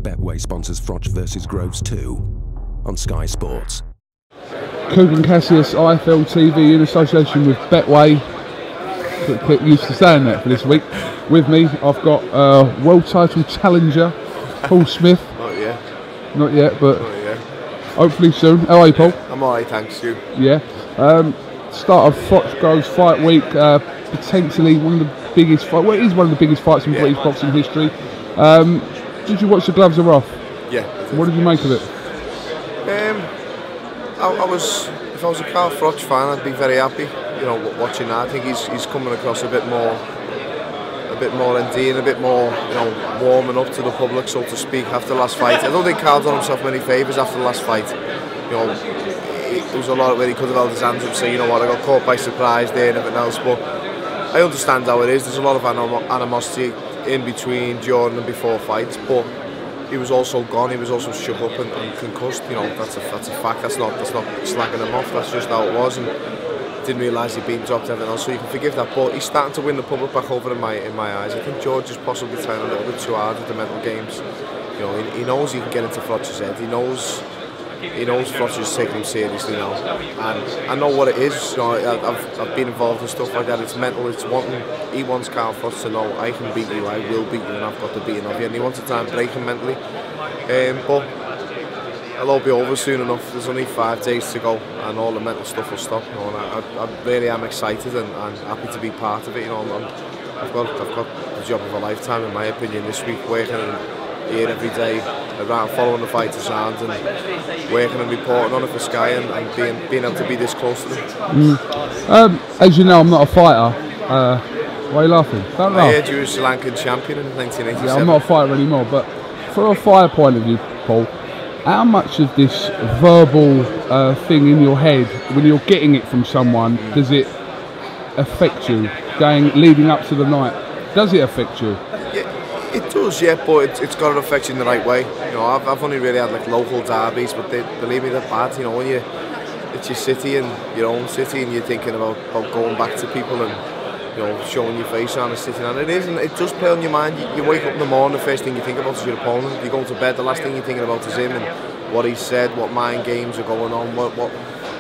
Betway sponsors FROCH vs Groves 2 on Sky Sports. Kugan Cassius, IFL TV in association with Betway. Get used to saying that for this week. With me, I've got world title challenger Paul Smith. Not yet. Not yet, but Not yet. hopefully soon. How are you, Paul? I'm alright, thanks. You? Yeah. Start of FROCHvGROVES fight week. Potentially one of the biggest fights. Well, it is one of the biggest fights in British boxing history. Did you watch the gloves are off? Yeah. What did you make of it? If I was a Carl FROCH fan, I'd be very happy. You know, watching that. I think he's coming across a bit more endearing, a bit more, you know, warming up to the public, so to speak, after the last fight. I don't think Carl done himself many favours after the last fight. You know, there was a lot where he could have held his hands up and say, you know what, I got caught by surprise there and everything else. But I understand how it is. There's a lot of animosity in between, during and before fights. But he was also gone. He was also shook up and concussed. You know, that's a fact. That's not slacking him off. That's just how it was. And didn't realise he'd been dropped and everything else, so you can forgive that. But he's starting to win the public back over in my eyes. I think George is possibly trying a little bit too hard with the mental games. You know, he knows he can get into FROCH's head. He knows FROCH is taking him seriously now, and I know what it is. You know, I've been involved in stuff like that. It's mental. It's wanting. He wants Carl FROCH to know, I can beat you. I will beat you, and I've got the beating of you. And he wants to try and break him mentally. But it'll all be over soon enough. There's only 5 days to go, and all the mental stuff will stop. You know, and I really am excited and happy to be part of it. You know, I've got the job of a lifetime, in my opinion, this week, working here every day, around following the fighters around and working and reporting on it for Sky and being able to be this close to them. As you know, I'm not a fighter. Why are you laughing? Don't laugh. I heard you were a Sri Lankan champion in 1987. Yeah, I'm not a fighter anymore, but from a fire point of view, Paul, how much of this verbal thing in your head, when you're getting it from someone, does it affect you, leading up to the night? Does it affect you? It does, yeah, but it's got to affect you in the right way. You know, I've only really had like local derbies, but believe me, they're bad. You know, when it's your city and your own city, and you're thinking about going back to people and, you know, showing your face around the city, and it is, and it does play on your mind. You wake up in the morning, the first thing you think about is your opponent. You go to bed, the last thing you're thinking about is him and what he said, what mind games are going on,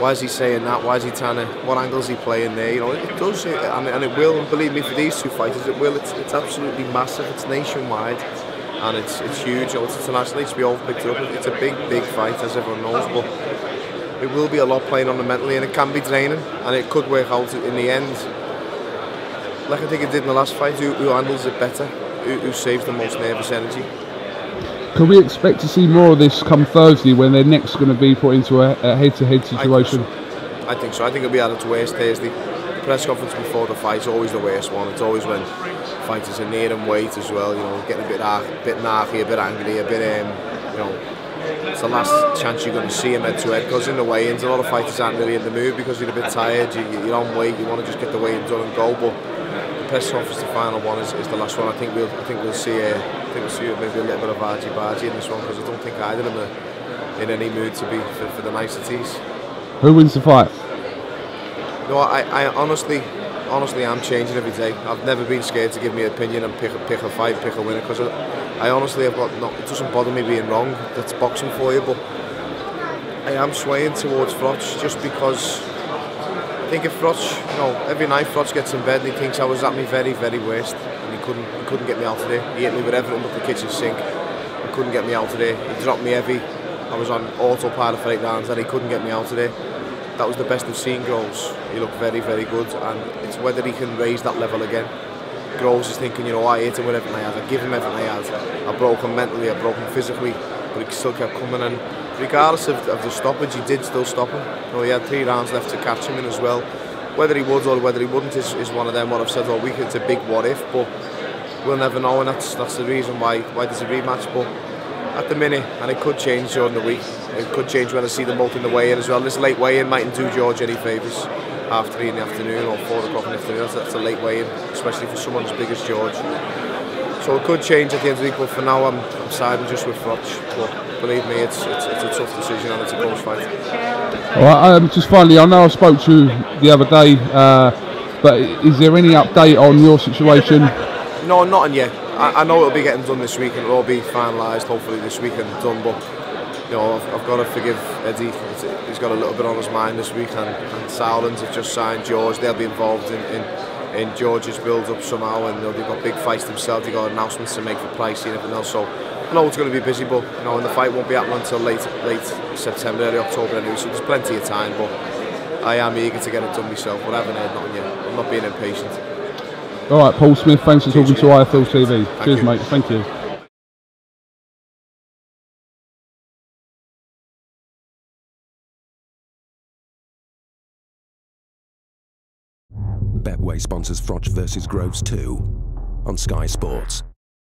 why is he saying that, why is he trying to, what angle is he playing there. You know, it does, and it will, and believe me, for these two fighters, it will. It's absolutely massive. It's nationwide, and it's huge. You know, it's international. HBO picked it up. It's a big fight, as everyone knows, but it will be a lot playing on the mentally, and it can be draining, and it could work out in the end, like I think it did in the last fight. Who handles it better? Who saves the most nervous energy? Can we expect to see more of this come Thursday, when they're next going to be put into a head-to-head situation? I think so. I think it'll be at its worst Thursday. The press conference before the fight is always the worst one. It's always when fighters are near and weight as well. You know, getting a bit narky, a bit angry, a bit you know. It's the last chance you're going to see him head-to-head, because in the weigh-ins, a lot of fighters aren't really in the mood because you're a bit tired. You're on weight. You want to just get the weigh-in done and go. But the press conference, the final one, is the last one. I think we'll see. Maybe a little bit of argy-bargy in this one, because I don't think either of them are in any mood to be for the niceties. Who wins the fight? No, I honestly am changing every day. I've never been scared to give my opinion and pick a fight, pick a winner, because I honestly have got it doesn't bother me being wrong. That's boxing for you, but I am swaying towards FROCH just because I think if FROCH, you know, every night FROCH gets in bed and he thinks I was at my very, very worst. He couldn't get me out of there. He hit me with everything but the kitchen sink. He couldn't get me out of there. He dropped me heavy. I was on autopilot for 8 rounds and he couldn't get me out of there. That was the best I've seen Groves. He looked very, very good, and it's whether he can raise that level again. Groves is thinking, you know, I hit him with everything I had. I give him everything I had. I broke him mentally, I broke him physically, but he still kept coming. And regardless of the stoppage, he did still stop him. You know, he had 3 rounds left to catch him in as well. Whether he would or whether he wouldn't is one of them. What I've said all week, it's a big what if, but we'll never know, and that's the reason why there's a rematch. But at the minute, and it could change during the week, it could change when I see them both in the weigh-in as well. This late weigh-in mightn't do George any favours. 3:30 in the afternoon or 4 o'clock in the afternoon, that's a late weigh-in, especially for someone as big as George. So it could change at the end of the week, but for now I'm siding just with FROCH. But believe me, it's a tough decision and it's a close fight. Alright, just finally, I know I spoke to you the other day, but is there any update on your situation? No, not yet. I know it'll be getting done this week and it'll all be finalised hopefully this week and done, but you know, I've got to forgive Eddie. He's got a little bit on his mind this week, and Sauerlands have just signed George. They'll be involved in George's build-up somehow, and they've got big fights themselves. They've got announcements to make for Pricey and everything else, so I know it's going to be busy, but you know, and the fight won't be happening until late September, early October anyway, so there's plenty of time, but I am eager to get it done myself, but I haven't heard nothing yet. I'm not being impatient. Alright, Paul Smith, thanks for talking to IFL TV. Cheers, mate. Thank you. Betway sponsors FROCH vs Groves 2 on Sky Sports.